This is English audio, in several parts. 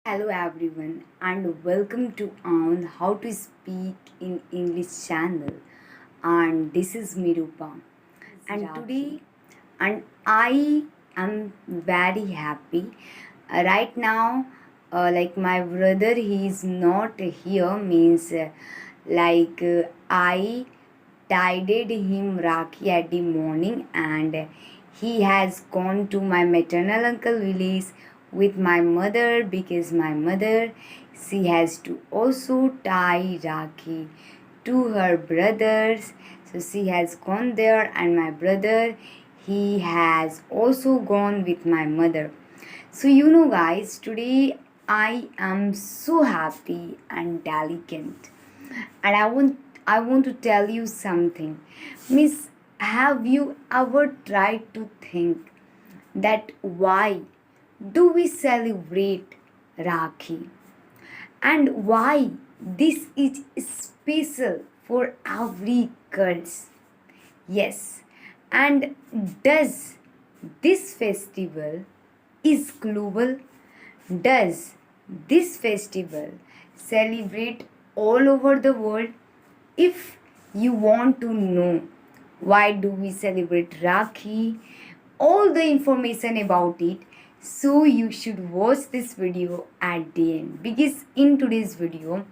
Hello everyone and welcome to on How to Speak in English channel, and this is Mirupa, and today and I am very happy right now. Like my brother, he is not here, means I tidied him Rakhi at the morning, and he has gone to my maternal uncle village with my mother, because my mother, she has to also tie Rakhi to her brothers. So she has gone there, and my brother, he has also gone with my mother. So guys, today I am so happy and delicate, and I want to tell you something. Miss, have you ever tried to think that why do we celebrate Rakhi, and why this is special for every girls? Yes, and does this festival is global? Does this festival celebrate all over the world? If you want to know why do we celebrate Rakhi, all the information about it, so you should watch this video at the end, because in today's video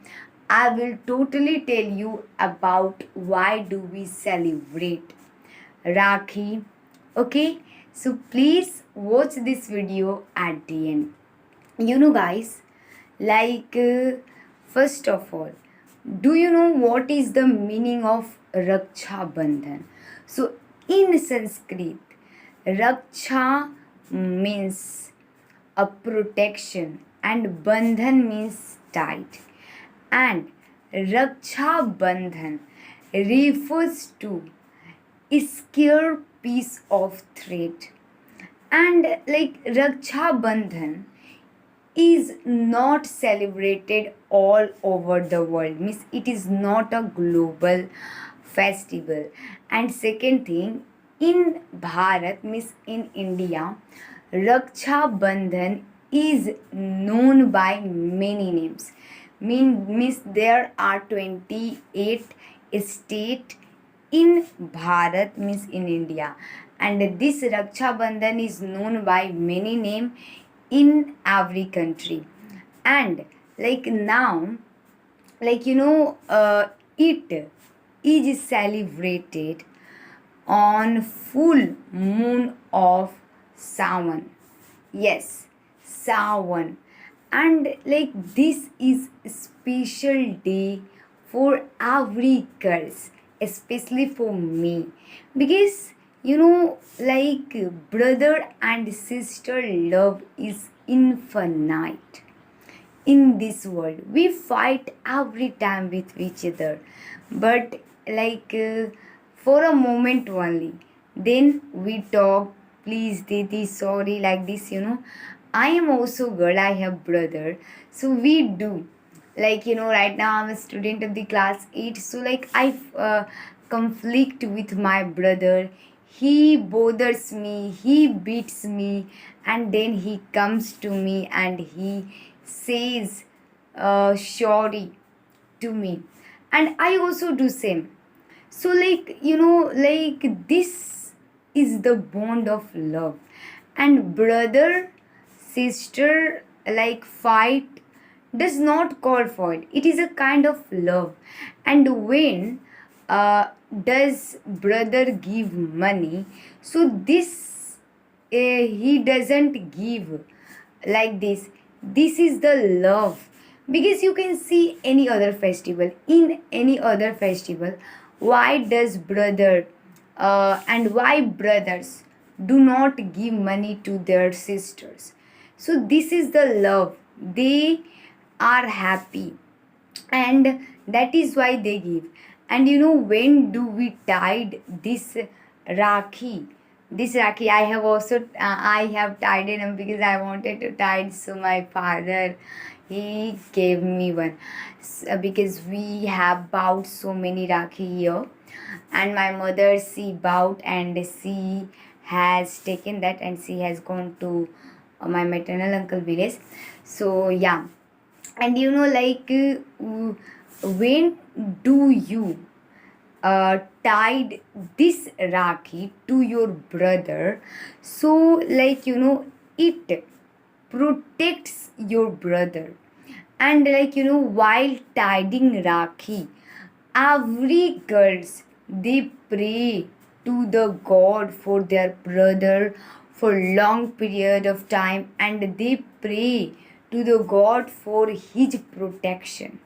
I will totally tell you about why do we celebrate Rakhi. Okay, so please watch this video at the end. Guys, first of all, do you know what is the meaning of Raksha Bandhan? So in Sanskrit, Raksha means a protection and Bandhan means tied, and Raksha Bandhan refers to a scare piece of thread. And Raksha Bandhan is not celebrated all over the world, means it is not a global festival. And second thing, in Bharat, means in India, Raksha Bandhan is known by many names. Means there are 28 states in Bharat, means in India, and this Raksha Bandhan is known by many names in every country. And now, it is celebrated on full moon of Sawan. Yes, Sawan. And this is a special day for every girls, especially for me, because brother and sister love is infinite. In this world we fight every time with each other, but for a moment only, then we talk, please didi, sorry, like this. I am also girl, I have brother, so we do, right now I'm a student of the class 8, so I conflict with my brother. He bothers me, he beats me, and then he comes to me and he says sorry to me, and I also do same. So this is the bond of love. And brother sister fight does not call for it, it is a kind of love. And when does brother give money, so this he doesn't give like this is the love. Because you can see any other festival, in any other festival, why does brother and why brothers do not give money to their sisters? So this is the love, they are happy, and that is why they give. And when do we tied this Rakhi? This Rakhi I have also I have tied it because I wanted to tie it, so my father, he gave me one. Because we have bought so many Rakhi here, and my mother, she bought and she has taken that and she has gone to my maternal uncle village. So yeah, and when do you tied this Rakhi to your brother? So it protects your brother. And while tying Rakhi, every girls they pray to the god for their brother for long period of time, and they pray to the god for his protection.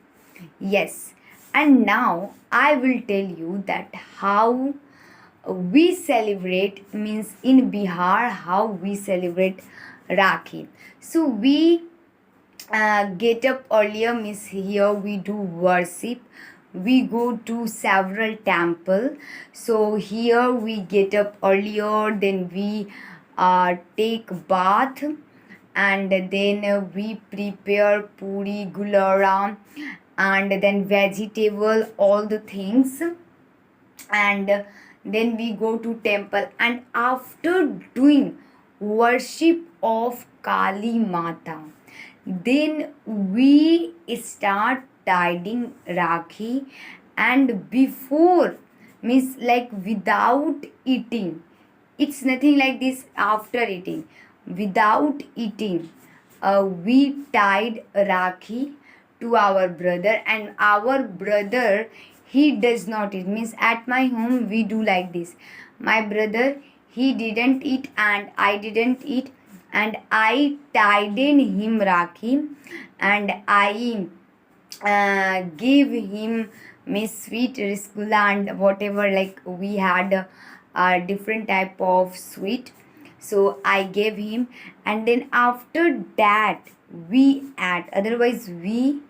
Yes, and now I will tell you that how we celebrate, means in Bihar how we celebrate Rakhi. So we get up earlier, means here we do worship. We go to several temple. So here we get up earlier, then we take bath, and then we prepare puri gulara, and then vegetable, all the things, and then we go to temple, and after doing worship of Kali Mata, then we start tying Rakhi. And before, means like without eating, it's nothing like this. After eating, without eating, we tied Rakhi to our brother, and our brother, he does not eat, means at my home we do like this. My brother, he didn't eat and I didn't eat, and I tied in him Rakhi, and I give him Miss Sweet Rasgulla and whatever, like we had a different type of sweet. So I gave him, and then after that we ate. Otherwise we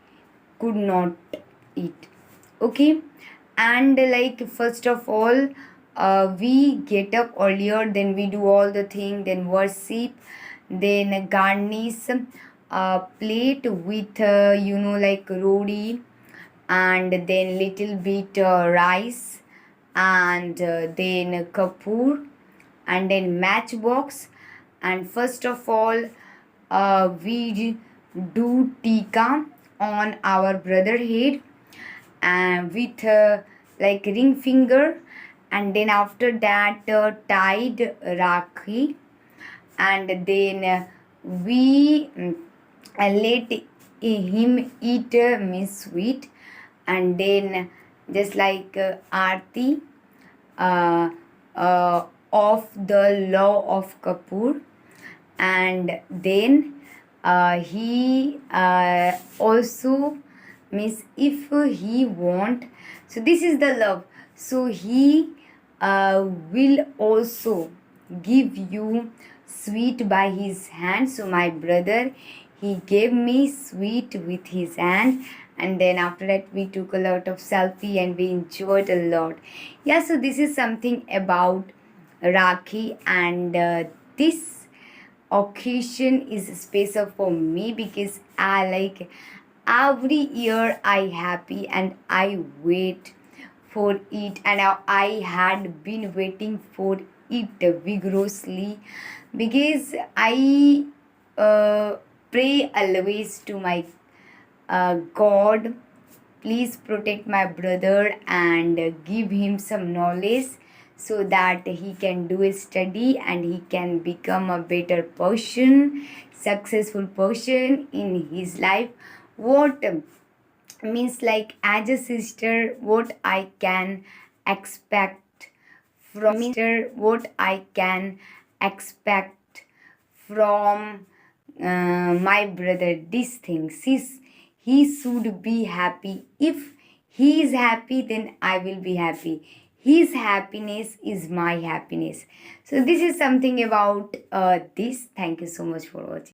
could not eat. Okay, and first of all, we get up earlier, then we do all the thing, then worship, then garnish plate with roti, and then little bit rice, and then kapoor, and then matchbox. And first of all, we do tika on our brother head, and with ring finger, and then after that tied rakhi, and then we let him eat means sweet, and then just like aarti uh, of the law of Kapoor. And then he also, means if he want, so this is the love, so he will also give you sweet by his hand. So my brother, he gave me sweet with his hand, and then after that we took a lot of selfie and we enjoyed a lot. Yeah, so this is something about Rakhi, and this occasion is special for me because I like every year I happy and I wait for it, and I had been waiting for it vigorously because I uh, pray always to my God, please protect my brother and give him some knowledge so that he can do a study and he can become a better person, successful person in his life. What means, like as a sister, what I can expect from sister, what I can expect from my brother, these things, he should be happy. If he is happy, then I will be happy. His happiness is my happiness. So this is something about this. Thank you so much for watching.